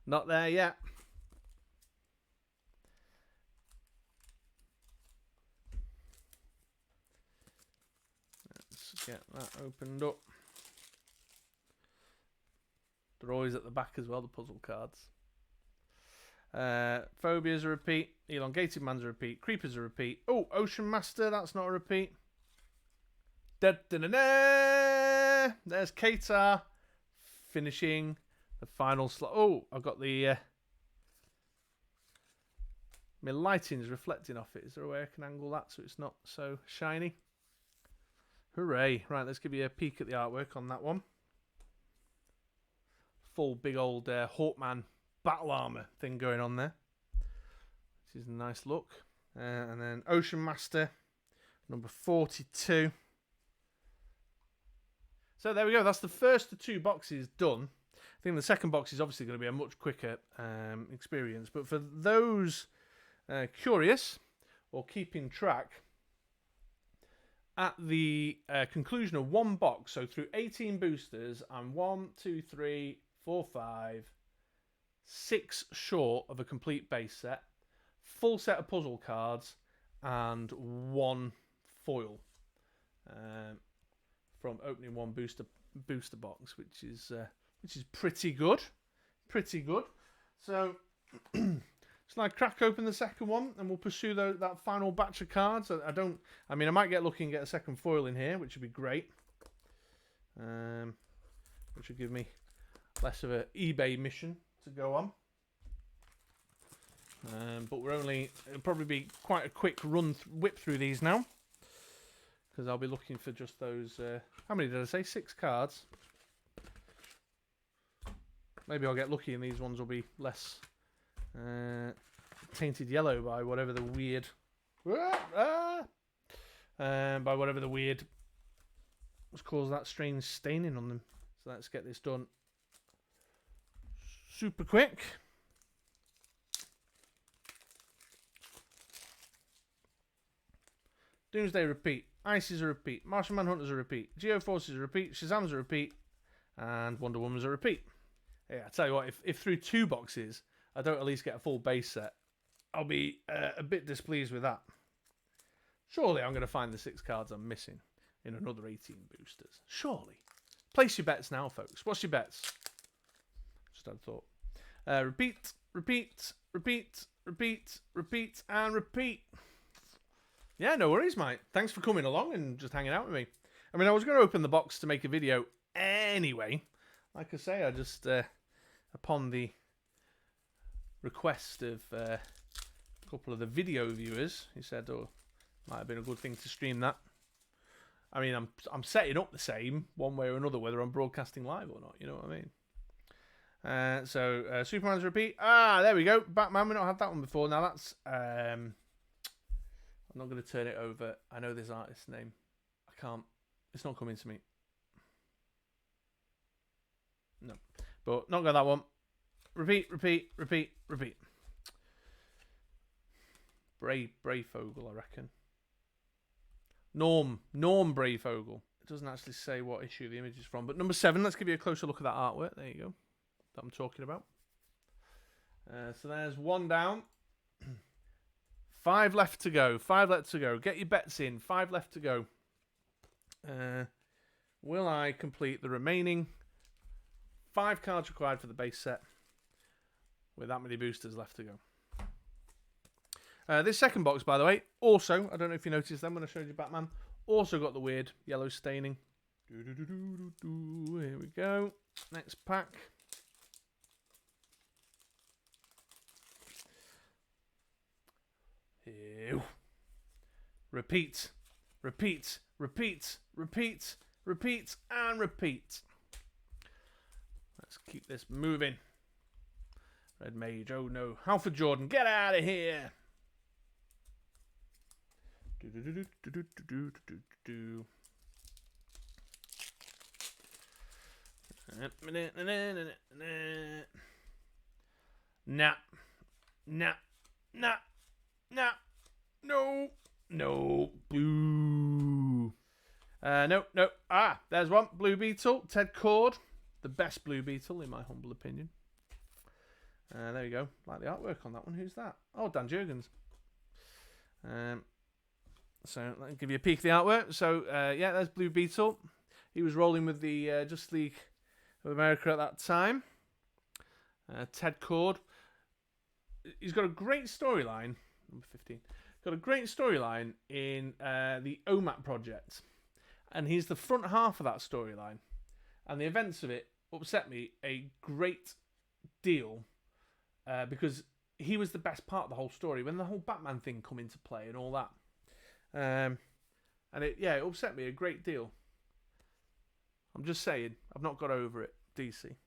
Not there yet. Let's get that opened up. They're always at the back as well, the puzzle cards. Phobia's a repeat. Elongated Man's a repeat. Creeper's a repeat. Oh, Ocean Master, that's not a repeat. Da-da-da-da! There's Katar finishing the final slot. Oh, I've got the my lighting's reflecting off it. Is there a way I can angle that so it's not so shiny? Hooray. Right, let's give you a peek at the artwork on that one. Full big old Hawkman battle armor thing going on there. This is a nice look. And then Ocean Master, number 42. So there we go. That's the first of 2 boxes done. I think the second box is obviously going to be a much quicker experience. But for those curious or keeping track, at the conclusion of 1 box, so through 18 boosters, I'm 1, 2, 3, 4, 5, 6 short of a complete base set, full set of puzzle cards, and 1 foil from opening 1 booster box, which is pretty good, So, shall I crack open the second one and we'll pursue that final batch of cards? I might get lucky and get a second foil in here, which would be great. Which would give me less of an eBay mission to go on. But it'll probably be quite a quick whip through these now, because I'll be looking for just those. How many did I say? 6 cards. Maybe I'll get lucky and these ones will be less tainted yellow by whatever the weird. By whatever the weird what's caused that strange staining on them. So let's get this done super quick. Doomsday repeat. Ice is a repeat. Martian Manhunter's a repeat. Geoforce is a repeat. Shazam's a repeat. And Wonder Woman's a repeat. Yeah, I tell you what, if through 2 boxes I don't at least get a full base set, I'll be a bit displeased with that. Surely I'm going to find the 6 cards I'm missing in another 18 boosters. Surely. Place your bets now, folks. What's your bets? Just had a thought. Repeat, repeat, repeat, repeat, repeat, and repeat. Yeah, no worries, mate. Thanks for coming along and just hanging out with me. I mean, I was going to open the box to make a video anyway. Like I say, I just, upon the request of a couple of the video viewers. He said, "Oh, might have been a good thing to stream that." I mean, I'm setting up the same one way or another, whether I'm broadcasting live or not. You know what I mean? So Superman's repeat. There we go. Batman. We've not had that one before. Now that's. I'm not going to turn it over. I know this artist's name. I can't. It's not coming to me. No, but not got that one. Repeat. Brayfogle, I reckon. Norm Brayfogle. It doesn't actually say what issue the image is from, but number 7. Let's give you a closer look at that artwork. There you go. That I'm talking about. So there's one down. 5 left to go. 5 left to go. Get your bets in. 5 left to go. Will I complete the remaining 5 cards required for the base set with that many boosters left to go? This second box, by the way, also, I don't know if you noticed them when I showed you Batman, also got the weird yellow staining. Here we go. Next pack. Ew. Repeat, and repeat. Let's keep this moving. Red Mage, oh no. Hal Jordan, get out of here. Nah. No. Boo. No. There's one. Blue Beetle. Ted Cord. The best Blue Beetle, in my humble opinion. There you go. Like the artwork on that one. Who's that? Oh, Dan Jurgens. So, let me give you a peek of the artwork. So, yeah, there's Blue Beetle. He was rolling with the Justice League of America at that time. Ted Cord. He's got a great storyline. Number 15. Got a great storyline in the OMAC project. And he's the front half of that storyline. And the events of it upset me a great deal. Because he was the best part of the whole story. When the whole Batman thing come into play and all that. And it upset me a great deal. I'm just saying, I've not got over it, DC.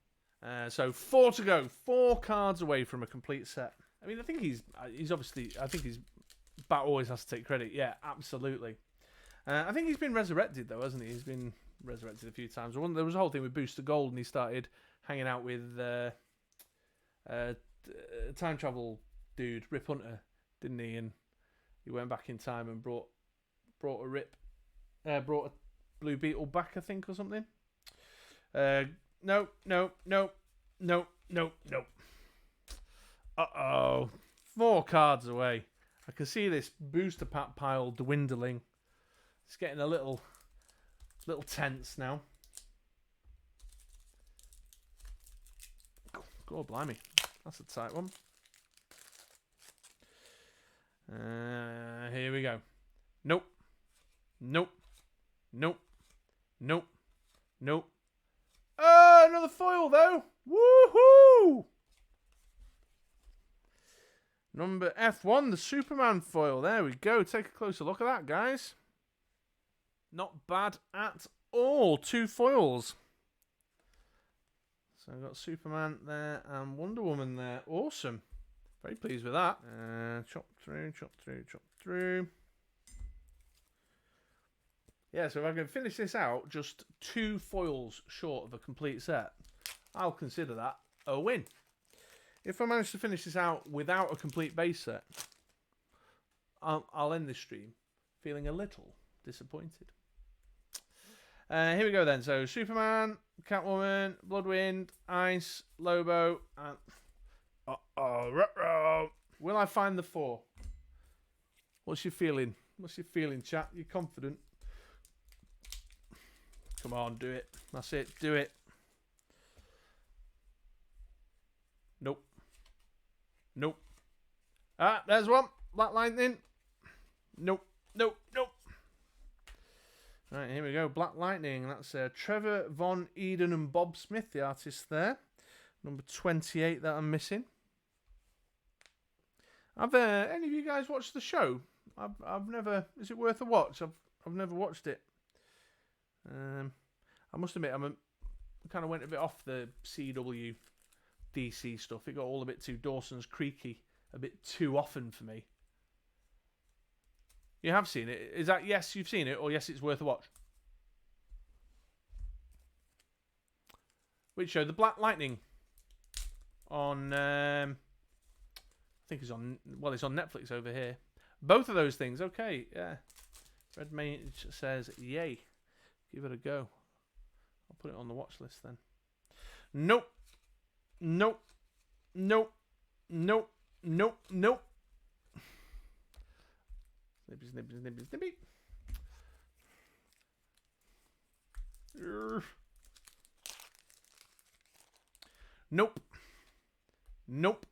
So 4 to go, 4 cards away from a complete set. I mean, I think he's obviously, Bat always has to take credit. Yeah, absolutely. I think he's been resurrected though, hasn't he? He's been resurrected a few times. There was a whole thing with Booster Gold, and he started hanging out with time travel dude, Rip Hunter, didn't he? And he went back in time and brought a Blue Beetle back, I think, or something. No. Uh-oh. 4 cards away. I can see this booster pack pile dwindling. It's getting a little tense now. God blimey. That's a tight one. Here we go. Nope. Another foil though. Woohoo! Number F1, the Superman foil. There we go. Take a closer look at that, guys. Not bad at all. 2 foils. So I've got Superman there and Wonder Woman there. Awesome. Very pleased with that. Chop through. Yeah, so if I can finish this out just 2 foils short of a complete set, I'll consider that a win. If I manage to finish this out without a complete base set, I'll end this stream feeling a little disappointed. Here we go then. So Superman, Catwoman, Bloodwind, Ice, Lobo, and... Will I find the 4? What's your feeling? Chat? You confident? Come on, do it. That's it. Do it. Nope. There's one. Black Lightning. Nope. Right, here we go. Black Lightning. That's Trevor Von Eden and Bob Smith, the artists there. Number 28 that I'm missing. Have any of you guys watched the show? I've never. Is it worth a watch? I've never watched it. I must admit, I kind of went a bit off the CW DC stuff. It got all a bit too Dawson's Creeky, a bit too often for me. You have seen it? Is that yes, you've seen it, or yes, it's worth a watch? Which show? The Black Lightning on. I think it's on. Well, it's on Netflix over here. Both of those things. Okay, yeah. Red Mage says, "Yay, give it a go." I'll put it on the watch list then. Nope. Nope. Nope. Nope. Nope. Nope. Snippy, snippy, snippy, snippy. Nope. Nope.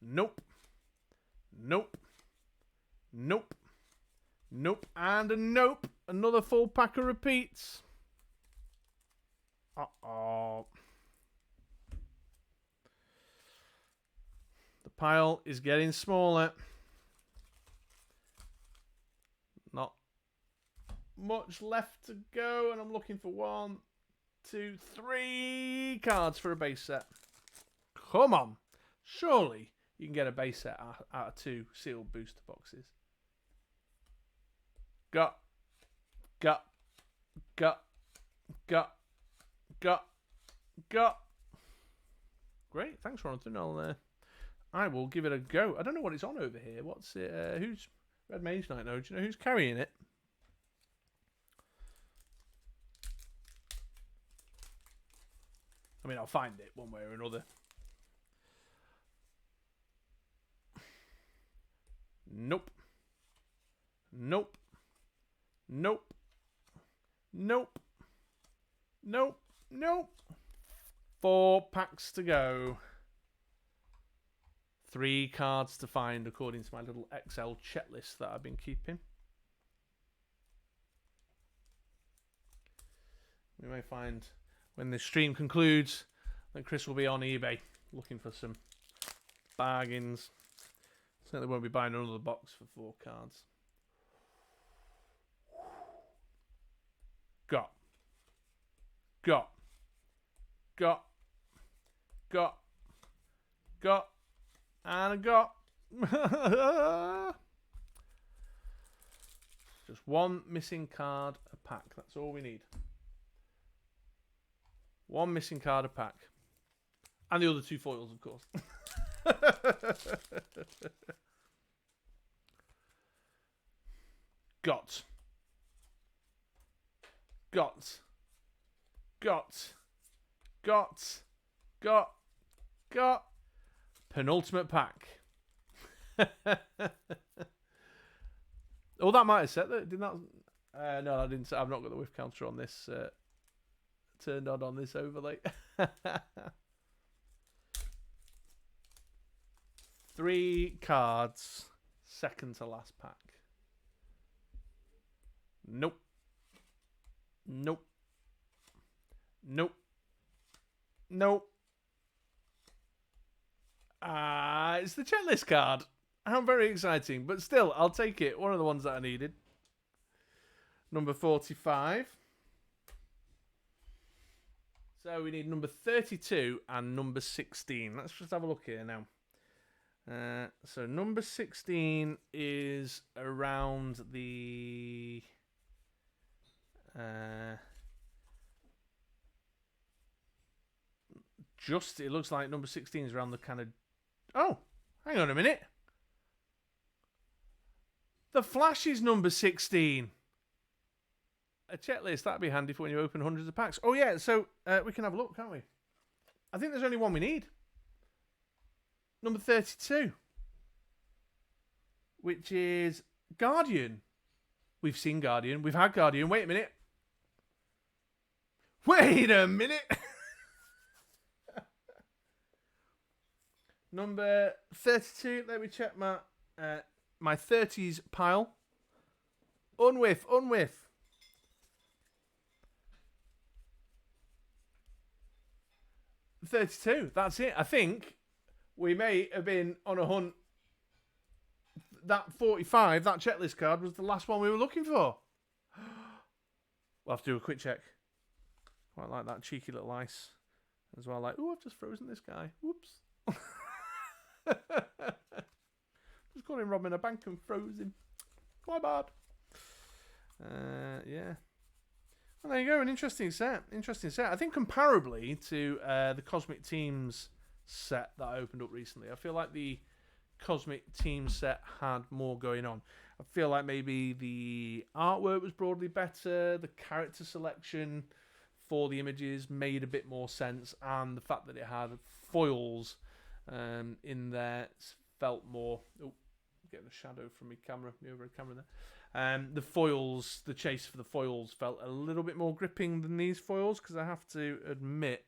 Nope. Nope. Nope. Nope. And a nope. Another full pack of repeats. Uh-oh. The pile is getting smaller. Not much left to go, and I'm looking for 1, 2, 3 cards for a base set. Come on. Surely you can get a base set out of 2 sealed booster boxes. Got. Great, thanks, Ronathan. I will give it a go. I don't know what it's on over here. What's it? Who's Red Mage Knight? No, do you know who's carrying it? I mean, I'll find it one way or another. Nope. Nope. Nope. Nope. Nope. Nope. 4 packs to go. 3 cards to find according to my little Excel checklist that I've been keeping. We may find when the stream concludes that Chris will be on eBay looking for some bargains. Certainly won't be buying another box for 4 cards. Got. And I got. Just 1 missing card a pack. That's all we need. 1 missing card a pack. And the other 2 foils, of course. Got. Penultimate pack. Oh, that might have set that. Didn't that? No, I didn't. I've not got the whiff counter on this. Turned on this overlay. 3 cards. Second to last pack. Nope. Nope. Nope. Nope. It's the checklist card. How very exciting. But still, I'll take it. One of the ones that I needed. Number 45. So we need number 32 and number 16. Let's just have a look here now. So number 16 is around the... it looks like number 16 is around the kind of... Oh, hang on a minute. The Flash is number 16. A checklist, that'd be handy for when you open hundreds of packs. Oh yeah, so we can have a look, can't we? I think there's only one we need. Number 32. Which is Guardian. We've seen Guardian. We've had Guardian. Wait a minute. Wait a minute. Number 32. Let me check my 30s pile. Unwhiff. 32. That's it. I think we may have been on a hunt that 45, that checklist card, was the last one we were looking for. We'll have to do a quick check. Quite like that cheeky little ice as well. Like, oh, I've just frozen this guy. Whoops. Just got him robbing a bank and froze him. My bad. Yeah. Well, there you go. An interesting set. Interesting set. I think comparably to the Cosmic Teams set that I opened up recently, I feel like the Cosmic Team set had more going on. I feel like maybe the artwork was broadly better, the character selection for the images made a bit more sense, and the fact that it had foils in there felt more... Oh, getting a shadow from my camera, my overhead camera there. The foils, the chase for the foils felt a little bit more gripping than these foils, because I have to admit,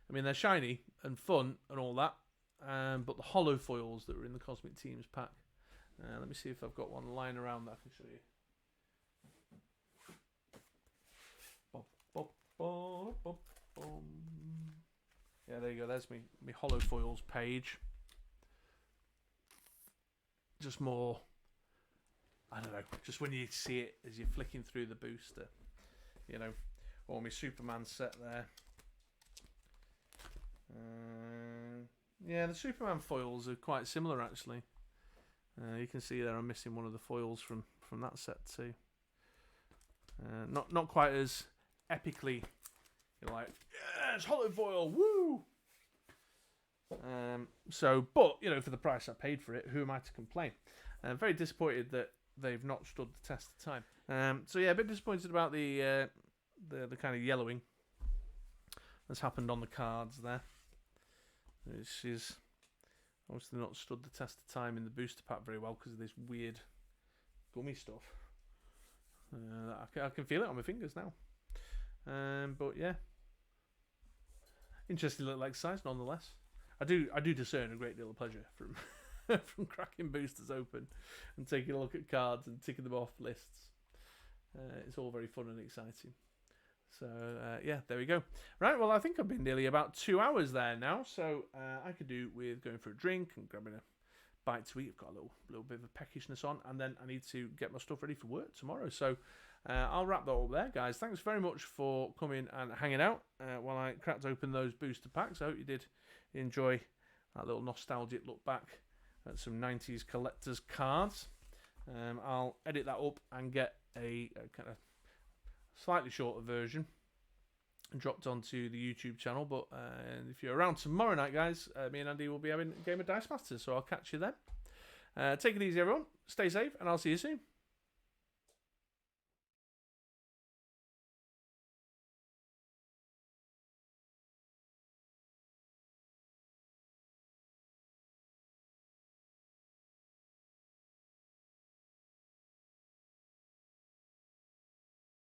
I mean, they're shiny and fun and all that, but the hollow foils that were in the Cosmic Teams pack, let me see if I've got one lying around that I can show you. Yeah, there you go. There's me hollow foils page. Just more, I don't know, just when you see it as you're flicking through the booster, you know, or my Superman set there. Yeah, the Superman foils are quite similar actually. You can see there I'm missing one of the foils from that set too. Not quite as epically, you're like, yes, hollow foil, woo! But you know, for the price I paid for it, who am I to complain? I'm very disappointed that they've not stood the test of time. So yeah, a bit disappointed about the kind of yellowing that's happened on the cards there. Which is obviously not stood the test of time in the booster pack very well because of this weird gummy stuff. I can feel it on my fingers now. But yeah, interesting little exercise nonetheless. I do discern a great deal of pleasure from from cracking boosters open and taking a look at cards and ticking them off lists. It's all very fun and exciting. So yeah, there we go. Right, well, I think I've been nearly about 2 hours there now, so I could do with going for a drink and grabbing a bite to eat. I've got a little bit of a peckishness on, and then I need to get my stuff ready for work tomorrow. So I'll wrap that up there, guys. Thanks very much for coming and hanging out while I cracked open those booster packs. I hope you did enjoy that little nostalgic look back at some 90s collector's cards. I'll edit that up and get a kind of slightly shorter version dropped onto the YouTube channel. But if you're around tomorrow night, guys, me and Andy will be having a game of Dice Masters, so I'll catch you then. Take it easy, everyone. Stay safe, and I'll see you soon.